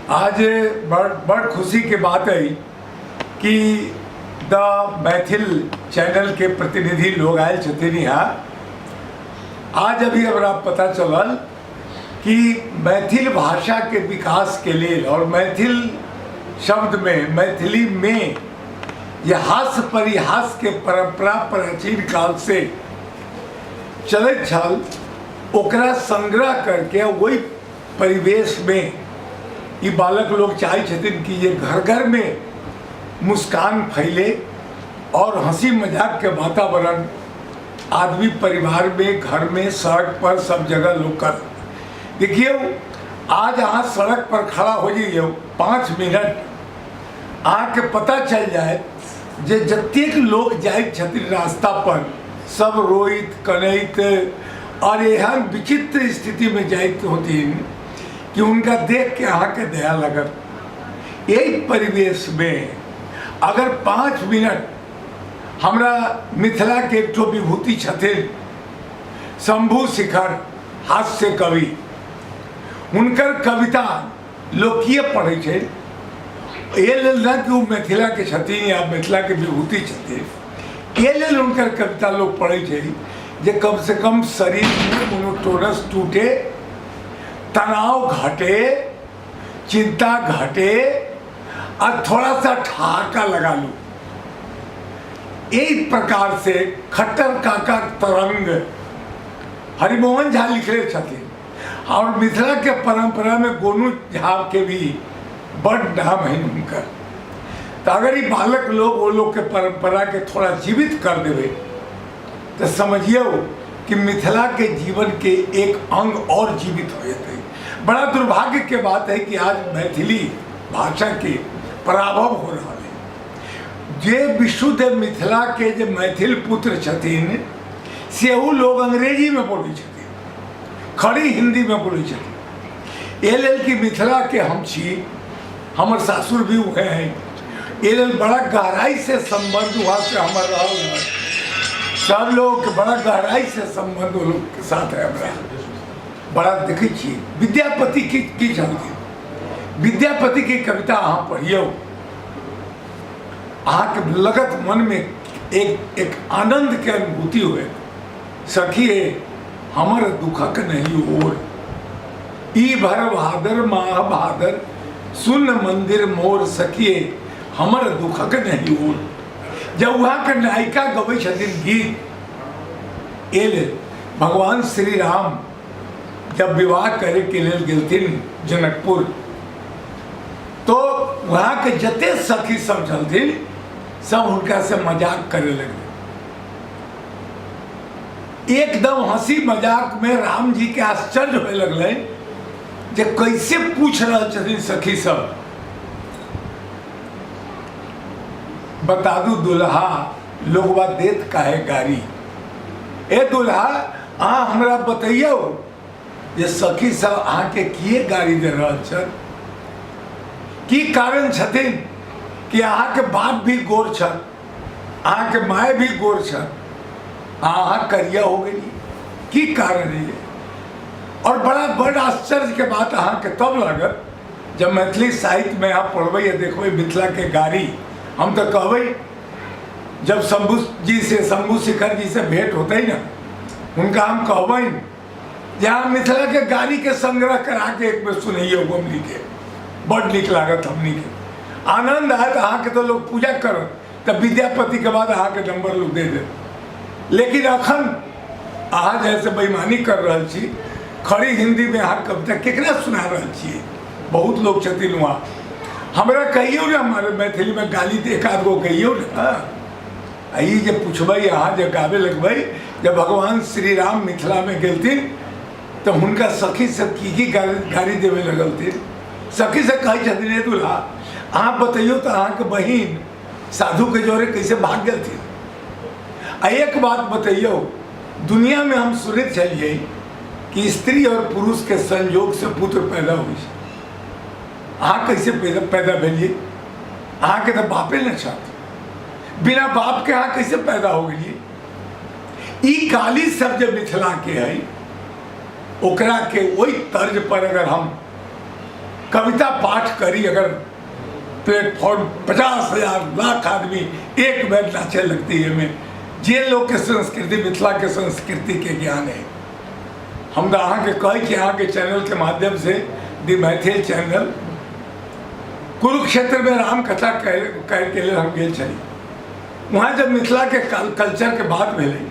आज बड़ खुशी की बात है कि द मैथिल चैनल के प्रतिनिधि लोग आए छथिन यहाँ। आज अभी हमरा पता चलल कि मैथिल भाषा के विकास के लिए और मैथिल शब्द में मैथिली में यह हास्य परिहास के परंपरा प्राचीन काल से चलत छल, ओकरा संग्रह करके वही परिवेश में ये बालक लोग चाहे छथिन कि ये घर घर में मुस्कान फैले और हंसी मजाक के वातावरण आदमी परिवार में, घर में, सड़क पर, सब जगह लोग कर। देखिए आज अहाँ सड़क पर खड़ा हो जाइए 5 मिनट अहाँके पता चल जाए जे जतेक लोग जाइत छथिन रास्ता पर सब रोइत कनैत और एहन विचित्र स्थिति में जाइत होथिन कि उनका देख के अहाँके दया लगत। यही परिवेश में अगर 5 मिनट हमरा मिथिला के एक ठो विभूति छथिन शंभू शिखर हास्य कवि, उनकर कविता लोग किए पढ़े छे ये लेल ना कि वो मिथिला के छथिन या मिथिला के विभूति छथिन, ये लेल उनकर कविता लोग पढ़े छे जे कम से कम शरीर में मोनोटोनस टूटे, तनाव घटे, चिंता घटे और थोड़ा सा ठहाका लगा लूं। एक प्रकार से खट्टर काका तरंग हरिमोहन झा लिखले छथिन और मिथिला के परंपरा में गोनू झा के भी बड़ नाम है उनकर। तो अगर ये बालक लोग वो लोग के परंपरा के थोड़ा जीवित कर देवे तो समझिए कि मिथिला के जीवन के एक अंग और जीवित हो जाते। बड़ा दुर्भाग्य के बात है कि आज मैथिली भाषा के पराभव हो रहा है। जे विशुद्ध मिथिला के जो मैथिल पुत्र छथिन सेहू लोग अंग्रेजी में बोले छथिन, खड़ी हिंदी में बोले छथिन। ये लेल कि मिथिला के हम छी, हमर सासुर भी हुए हैं, ये लेल बड़ा गहराई से संबंध वहाँ से हमार रहा है। सब लोग के बड़ा गहराई से संबंध वो लोग के साथ है। हमारा बड़ा देखे छी विद्यापति की चलती विद्यापति की कविता अहाँ पढ़ियो, अहाँ के लगत मन में एक आनंद के अनुभूति हुए। सखिए हमर दुखक नहीं ओर, ई भर भादर माह भादर सुन मंदिर मोर, सखिए हमर दुखक नहीं ओर। जब वहाँ के नायिका गवे छथिन गीत एल भगवान श्री राम जब विवाह करे के लिए गेलथिन जनकपुर, तो वहाँ के जते सखी सब चलथिन सब उनका से मजाक करे लगे। एकदम हंसी मजाक में राम जी के आश्चर्य होने लगले जे कैसे पूछ रहे छथिन सखी सब, बता दू दुल्हा लोगवा देत काहे गारी। ए दुल्हा अहाँ हमरा बतैयो जे सखी सब अहाँ के किए गाड़ी दे रहा छन, की कारण छथिन कि अहाँ के बाप भी गोर छन, अहाँ के माय भी गोर छन, अहाँ करिया हो गई, की कारण है। और बड़ा आश्चर्य के बात अहाँ के तब लागत जब मैथिली साहित्य में आप पढ़बे या देखबे मिथिला के गारी। हम तो कहबे जब शंभू जी से शंभू शिखर जी से भेंट होते ही ना, उनका हम कहबे जहाँ मिथिला के गारी के संग्रह करा के एक में सुनिए हमनी के बड़ निक लागत। हमनी के आनंद आए अहाँ के तो लोग पूजा कर तब विद्यापति के बाद अहाँ के नंबर लोग दे दे। लेकिन अखन अहाँ जैसे बेईमानी कर रहा छी, खड़ी हिंदी में अहाँ कविता केकरा सुना रहा छी। बहुत लोग छथिन वहाँ, हमरा कहियो ना हमारे मैथिली में गाली दे एक आध गो कहियो ना। आई जे पूछबे अहाँ जे गावे लगबे जब भगवान श्री राम मिथिला में गेलथिन तो उनका सखी सब की गाड़ी देवे लगलथिन। सखी से कहे छथिन ए दुल्हा अहाँ बतैयो तो अहाँ के बहिन साधु के जोरे कैसे भाग गलथिन। आ एक बात बतैयो, दुनिया में हम सुनते चलिए कि स्त्री और पुरुष के संयोग से पुत्र पैदा हो, अहाँ कैसे पैदा भेलिए। अहाँ के तो बापे न छथ, बिना बाप के अहाँ कैसे पैदा हो गई। ई गाली सब जो मिथिला के है ओकरा के वही तर्ज पर अगर हम कविता पाठ करी अगर प्लेटफॉर्म 50,000 लाख आदमी एक बेर नाचे लगती है में जे लोग के संस्कृति मिथिला के संस्कृति के ज्ञान है। हम अहाँ के कहे कि अहाँ के चैनल के माध्यम से दी मैथिल चैनल कुरुक्षेत्र में राम कथा कह के लिए हम गए चली। वहाँ जब मिथिला के कल्चर के बात मिले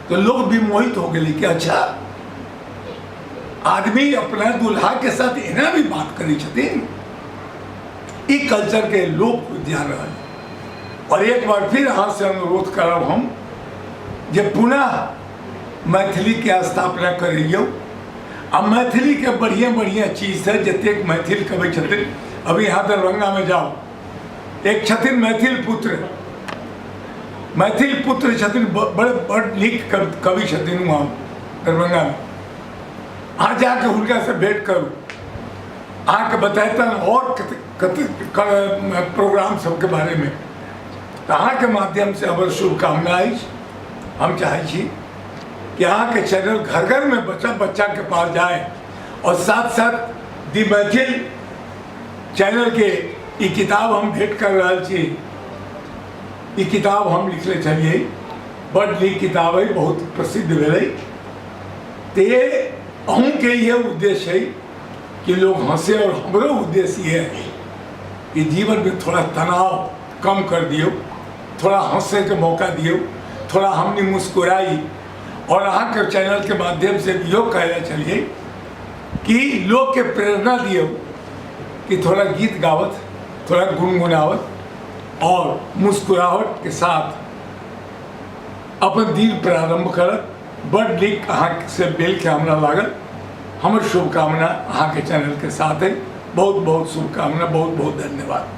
तो लोग भी मोहित हो गए कि अच्छा आदमी अपना दुल्हा के साथ एना भी बात करी छथिन, ई कल्चर के लोग ध्यान रहा। और एक बार फिर अहाँ से अनुरोध करब हम जे पुनः मैथिली के स्थापना करियो। आ मैथिली के बढ़िया बढ़िया चीज़ है जतेक मैथिल कवि छथिन। अभी यहाँ दरभंगा में जाओ, एक छथिन मैथिल पुत्र छथिन, बड़ नीक कवि छथिन वहाँ दरभंगा में। अहाँ जाके हुनका से भेंट करू, अहाँ के बतातन और प्रोग्राम सबके बारे में। तो अहाँ के माध्यम से हमर शुभकामना अछि। हम चाहे छी कि अहाँ के चैनल घर घर में बच्चा के पास जाए और साथ साथ दी मैथिल चैनल के ई किताब हम भेंट कर रहा छी। ई किताब हम लिखले छलिए, बड़ नीक किताब है, बहुत प्रसिद्ध भेलै। तो ये अहूँ के ये उद्देश्य है कि लोग हंसे और हमरो उद्देश्य ये है कि जीवन में थोड़ा तनाव कम कर दियो, थोड़ा हंसे के मौका दियो, थोड़ा हमने मुस्कुराई। और अहाँ के चैनल के माध्यम से यो कहना चलिए कि लोग के प्रेरणा दियो कि थोड़ा गीत गावत, थोड़ा गुनगुनावत और मुस्कुराहट के साथ अपन दिन प्रारंभ करत। बड़ नीक अहाँ से मिल के हमरा लागल। हमर शुभकामना अहाँ के चैनल के साथ है। बहुत बहुत शुभकामना, बहुत बहुत धन्यवाद।